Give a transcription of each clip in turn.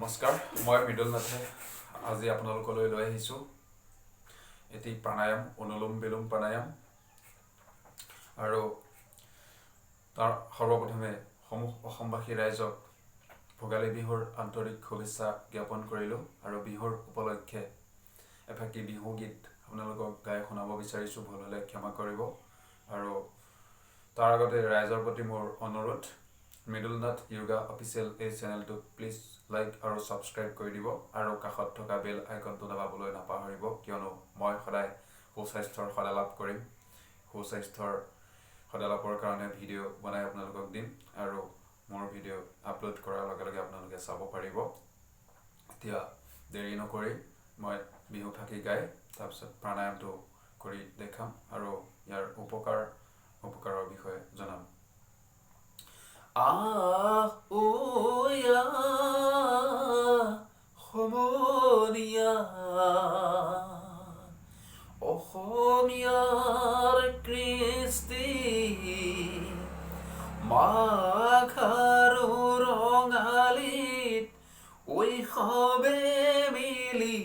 নমস্কাৰ, মই মৃদুল নাথে আজি আপোনালোকলৈ লৈ আহিছোঁ এটি প্ৰাণায়াম, অনুলোম বিলোম প্ৰাণায়াম। আৰু তাৰ সৰ্বপ্ৰথমে সমূহ অসমবাসী ৰাইজক ভোগালী বিহুৰ আন্তৰিক শুভেচ্ছা জ্ঞাপন কৰিলোঁ আৰু বিহুৰ উপলক্ষে এফাকি বিহু গীত আপোনালোকক গাই শুনাব বিচাৰিছোঁ। ভুল হ'লে ক্ষমা কৰিব। আৰু তাৰ আগতে ৰাইজৰ প্ৰতি মোৰ অনুৰোধ, মৃদুল নাথ য়োগা অফিচিয়েল এই চেনেলটো প্লিজ লাইক আৰু ছাবস্ক্ৰাইব কৰি দিব আৰু কাষত থকা বেল আইকনটো দবাবলৈ নাপাহৰিব, কিয়নো মই সদায় সুস্বাস্থ্যৰ সদালাপ কৰিম। সুস্বাস্থ্যৰ সদালাপৰ কাৰণে ভিডিঅ' বনাই আপোনালোকক দিম আৰু মোৰ ভিডিঅ' আপলোড কৰাৰ লগে লগে আপোনালোকে চাব পাৰিব। এতিয়া দেৰি নকৰি মই বিহু ফাঁকি গাই তাৰপিছত প্ৰাণায়ামটো কৰি দেখাম আৰু ইয়াৰ উপকাৰৰ বিষয়ে জনাম। সমনীয়া অসমীয়াৰ কৃষ্টি মাঘ আৰু ৰঙালীত সবে মিলি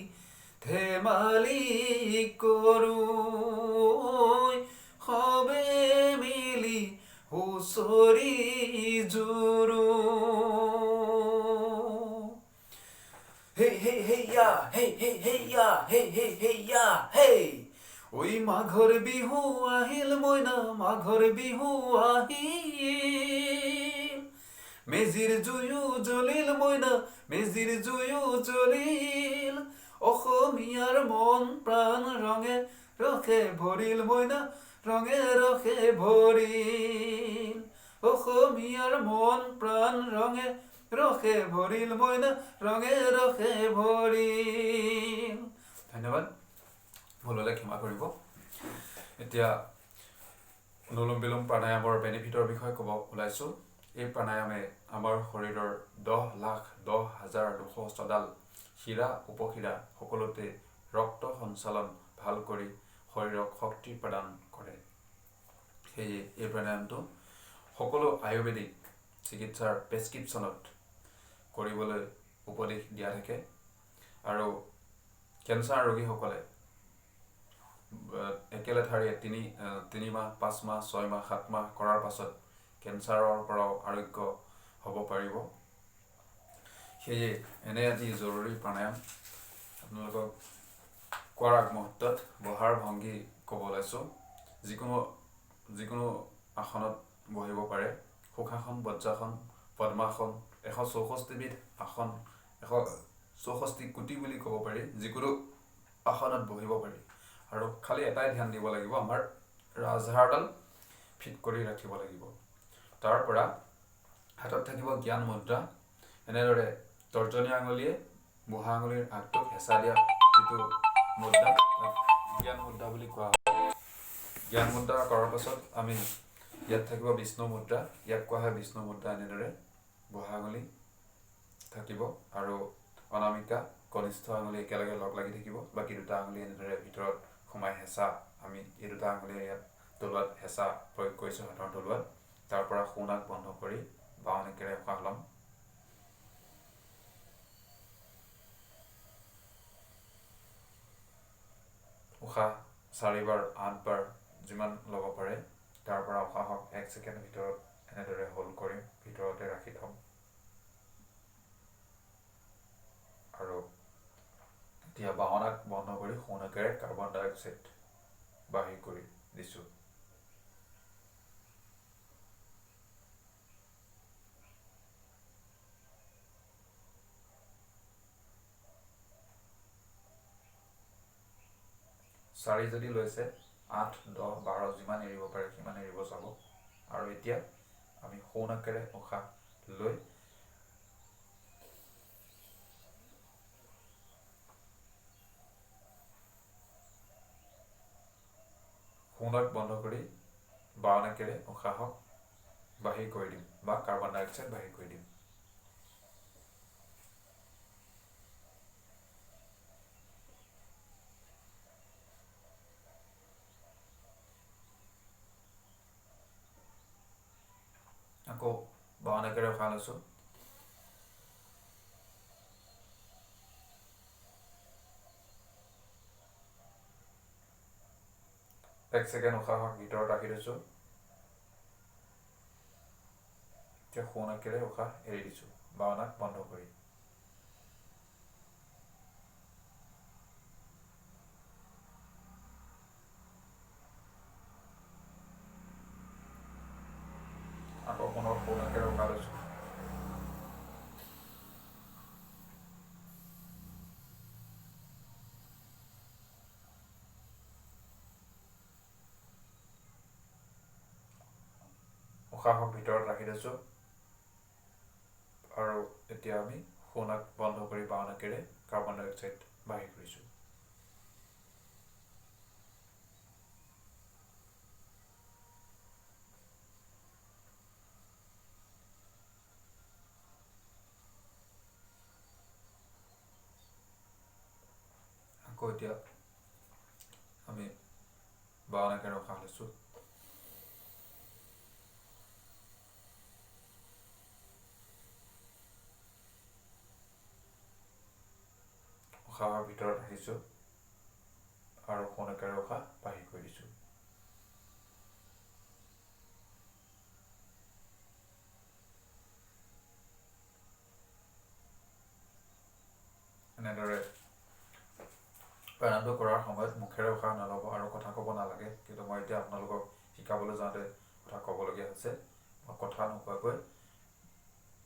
ধেমালি কৰোঁ, সবে মিলি হুঁচৰি জোৰোঁ। Hey hey hey ya, hey hey hey ya, hey hey hey ya, hey। ওই মাঘৰ বিহু আহিল মইনা, মাঘৰ বিহু আহিল, মেজিৰ জুয়ো জ্বলিল মইনা, মেজিৰ জুয়ো জ্বলিল, অসমীয়াৰ মন প্ৰাণ ৰঙে ৰসে ভৰিল মইনা, ৰঙে ৰসে ভৰিল, অসমীয়াৰ মন প্ৰাণ ৰঙে ৰসে ভৰিল মইনা, ৰঙে ৰসে ভৰিল। ধন্যবাদ, ভুল হ'লে ক্ষমা কৰিব। এতিয়া অনুলোম বিলোম প্ৰাণায়ামৰ বেনিফিটৰ বিষয়ে ক'ব ওলাইছোঁ। এই প্ৰাণায়ামে আমাৰ শৰীৰৰ 10,10,200 শিৰা উপশিৰা সকলোতে ৰক্ত সঞ্চালন ভাল কৰি শৰীৰক শক্তি প্ৰদান কৰে। সেয়ে এই প্ৰাণায়ামটো সকলো আয়ুৰ্বেদিক চিকিৎসাৰ প্ৰেছক্ৰিপশ্যনত কৰিবলৈ উপদেশ দিয়া থাকে। আৰু কেঞ্চাৰ ৰোগীসকলে একেলেঠাৰিয়ে 3 মাহ, 5 মাহ, 6 মাহ, 7 মাহ কৰাৰ পাছত কেঞ্চাৰৰ পৰাও আৰোগ্য হ'ব পাৰিব। সেয়ে এনে এটি জৰুৰী প্ৰাণায়াম আপোনালোকক কোৱাৰ আগমুহূৰ্তত বহাৰ ভংগী ক'ব ওলাইছোঁ। যিকোনো আসনত বহিব পাৰে। সুখাসন, বজ্ৰাসন, পদ্মাসন, 164 বিধ আসন, 164 কোটি বুলি ক'ব পাৰি, যিকোনো আসনত বহিব পাৰি। আৰু খালি এটাই ধ্যান দিব লাগিব, আমাৰ ৰাজহাড়ডাল ফিট কৰি ৰাখিব লাগিব। তাৰ পৰা হাতত থাকিব জ্ঞান মুদ্ৰা। এনেদৰে তৰ্জনী আঙুলিয়ে বুঢ়া আঙুলিৰ আগটোক হেঁচা দিয়া যিটো মুদ্ৰা, জ্ঞান মুদ্ৰা বুলি কোৱা হয়। জ্ঞান মুদ্ৰা কৰাৰ পাছত আমি ইয়াত থাকিব বিষ্ণু মুদ্ৰা, ইয়াক কোৱা হয় বিষ্ণু মুদ্ৰা। এনেদৰে বুঢ়া আঙুলি থাকিব আৰু অনামিকা কনিষ্ঠ আঙুলি একেলগে লগ লাগি থাকিব। বাকী দুটা আঙুলি এনেদৰে ভিতৰত সোমাই হেঁচা, আমি এই দুটা আঙুলিয়ে ইয়াত তলুৱাত হেঁচা প্ৰয়োগ কৰিছোঁ, হাতৰ তলুৱাত। তাৰ পৰা সোঁনাক বন্ধ কৰি বাওঁ নাকেৰে উশাহ ল'ম। উশাহ 4 বাৰ 8 বাৰ যিমান ল'ব পাৰে। তাৰ পৰা উশাহক 1 ছেকেণ্ড ভিতৰত এনেদৰে হোল্ড কৰিম, ভিতৰতে ৰাখি থ'ম। আৰু এতিয়া বাওঁ নাক বন্ধ কৰি সোঁ নাকেৰে কাৰ্বন ডাই অক্সাইড বাহিৰ কৰি দিছোঁ। চাৰি যদি লৈছে, 8, 10, 12 যিমান এৰিব পাৰে সিমান এৰিব চাব। আৰু এতিয়া আমি সোঁ নাকেৰে উশাহ লৈ সোঁ নাক বন্ধ কৰি বাওঁ নাকেৰে উশাহক বাহিৰ কৰি দিম বা কাৰ্বন ডাই অক্সাইড বাহিৰ কৰি দিম। আকৌ বাওঁ নাকেৰে উশাহ লৈছোঁ। 1 ছেকেণ্ড উশাহক ভিতৰত ৰাখি দিছোঁ। এতিয়া সোঁ নাকেৰে উশাহ এৰি দিছোঁ, বাওঁ নাক বন্ধ কৰি। আকৌ পুনৰ সোঁ নাকেৰে উশাহ লৈছোঁ। উশাহক ভিতৰত ৰাখি দিছোঁ আৰু এতিয়া আমি সোঁ নাক বন্ধ কৰি বাওঁ নাকেৰে কাৰ্বন ডাই অক্সাইড বাহিৰ কৰিছোঁ। আকৌ এতিয়া আমি বাওঁ নাকেৰে উশাহ লৈছোঁ। উশাহৰ ভিতৰত ৰাখিছোঁ আৰু সোঁ নাকেৰে উশাহ বাহিৰ কৰি দিছোঁ। এনেদৰে প্ৰাণায়ামটো কৰাৰ সময়ত মুখেৰে উশাহ নল'ব আৰু কথা ক'ব নালাগে, কিন্তু মই এতিয়া আপোনালোকক শিকাবলৈ যাওঁতে কথা ক'বলগীয়া হৈছে। মই কথা নোকোৱাকৈ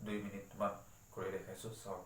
2 মিনিটমান কৰি দেখাইছোঁ, চাওক।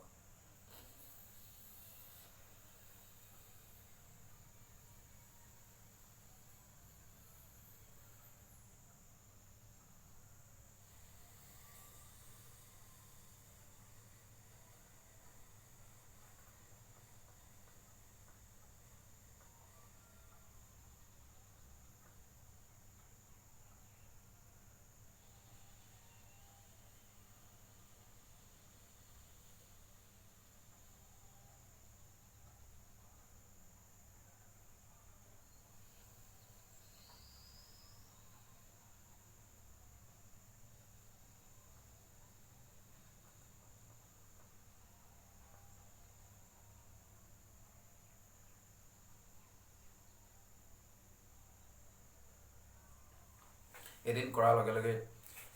এদিন কৰাৰ লগে লগে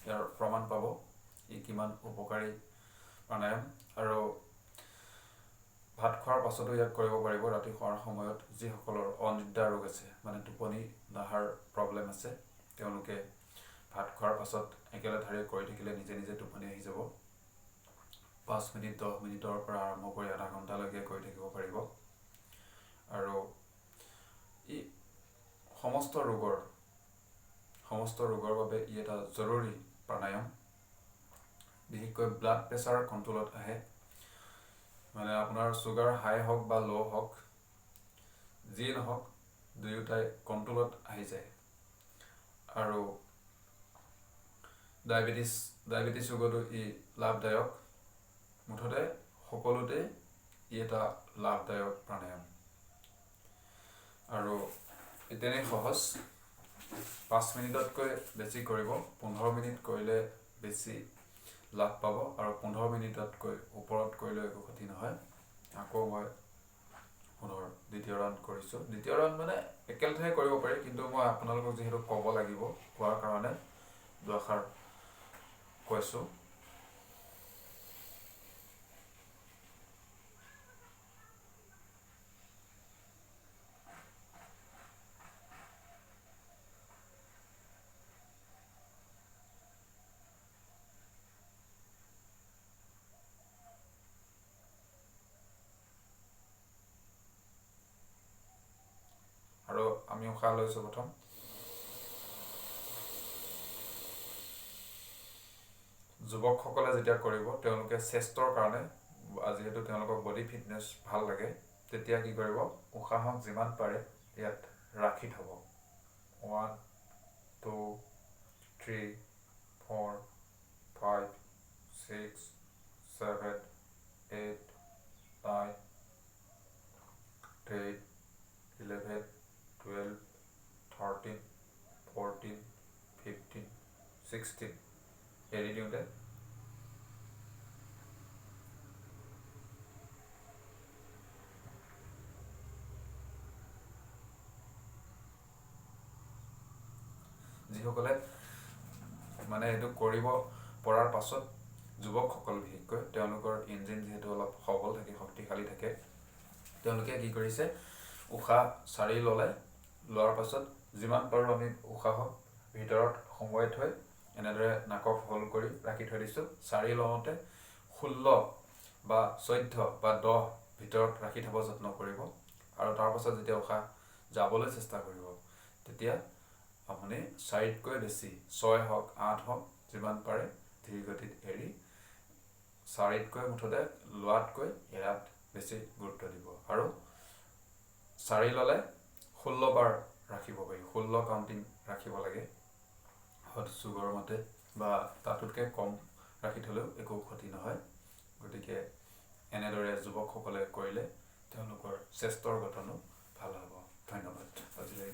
ইয়াৰ প্ৰমাণ পাব ই কিমান উপকাৰী প্ৰাণায়াম। আৰু ভাত খোৱাৰ পাছতো ইয়াক কৰিব পাৰিব। ৰাতি শোৱাৰ সময়ত যিসকলৰ অনিদ্ৰা ৰোগ আছে, মানে টোপনি নহাৰ প্ৰব্লেম আছে, তেওঁলোকে ভাত খোৱাৰ পাছত একেলেঠাৰিয়ে কৰি থাকিলে নিজে নিজে টোপনি আহি যাব। 5 মিনিট 10 মিনিটৰ পৰা আৰম্ভ কৰি আধা ঘণ্টালৈকে কৰি থাকিব পাৰিব। আৰু ই সমস্ত ৰোগৰ বাবে ই এটা জৰুৰী প্ৰাণায়াম। বিশেষকৈ ব্লাড প্ৰেছাৰ কণ্ট্ৰলত আহে। মানে আপোনাৰ চুগাৰ হাই হওক বা ল' হওক, যি নহওক, দুয়োটাই কণ্ট্ৰলত আহি যায়। আৰু ডায়েবেটিছ ৰোগতো ই লাভদায়ক। মুঠতে সকলোতে ই এটা লাভদায়ক প্ৰাণায়াম। আৰু তেনেই সহজ। 5 মিনিটতকৈ বেছি কৰিব, 15 মিনিট কৰিলে বেছি লাভ পাব, আৰু 15 মিনিটতকৈ ওপৰত কৰিলে একো ক্ষতি নহয়। আকৌ মই পুনৰ দ্বিতীয় ৰাউণ্ড কৰিছোঁ। দ্বিতীয় ৰাউণ্ড মানে একেলেঠাৰিয়ে কৰিব পাৰি, কিন্তু মই আপোনালোকক যিহেতু ক'ব লাগিব, কোৱাৰ কাৰণে দুআষাৰ কৈছোঁ। আৰু আমি উশাহ লৈছোঁ প্ৰথম। যুৱকসকলে যেতিয়া কৰিব, তেওঁলোকে চেষ্টৰ কাৰণে, যিহেতু তেওঁলোকৰ বডি ফিটনেছ ভাল লাগে, তেতিয়া কি কৰিব, উশাহক যিমান পাৰে ইয়াত ৰাখি থ'ব। 1 2 3 4 5 6 7 8 9 10 11 12 13 14 15 16 এৰি দিওঁতে যিসকলে মানে এইটো কৰিব পৰাৰ পাছত যুৱকসকল বিশেষকৈ তেওঁলোকৰ ইঞ্জিন যিহেতু অলপ সবল থাকে, শক্তিশালী থাকে, তেওঁলোকে কি কৰিছে উশাহ চাৰি লোৱাৰ পাছত যিমান পাৰোঁ আমি উশাহক ভিতৰত সোমোৱাই থৈ এনেদৰে নাকক হোল কৰি ৰাখি থৈ দিছোঁ। চাৰি লওঁতে 16 বা 14 বা 10 ভিতৰত ৰাখি থ'ব যত্ন কৰিব আৰু তাৰ পাছত যেতিয়া উশাহ যাবলৈ চেষ্টা কৰিব তেতিয়া আপুনি 4তকৈ বেছি 6 হওক 8 হওক যিমান পাৰে ধীৰ গতিত এৰি 4তকৈ মুঠতে লোৱাতকৈ এৰাত বেছি গুৰুত্ব দিব। আৰু 4 ল'লে 16 বাৰ ৰাখিব পাৰি, 16 কাউণ্টিং ৰাখিব লাগে চুগৰ মতে, বা তাতোতকৈ কম ৰাখি থ'লেও একো ক্ষতি নহয়। গতিকে এনেদৰে যুৱকসকলে কৰিলে তেওঁলোকৰ স্বাস্থ্যৰ গঠনো ভাল হ'ব। ধন্যবাদ। আজিলৈ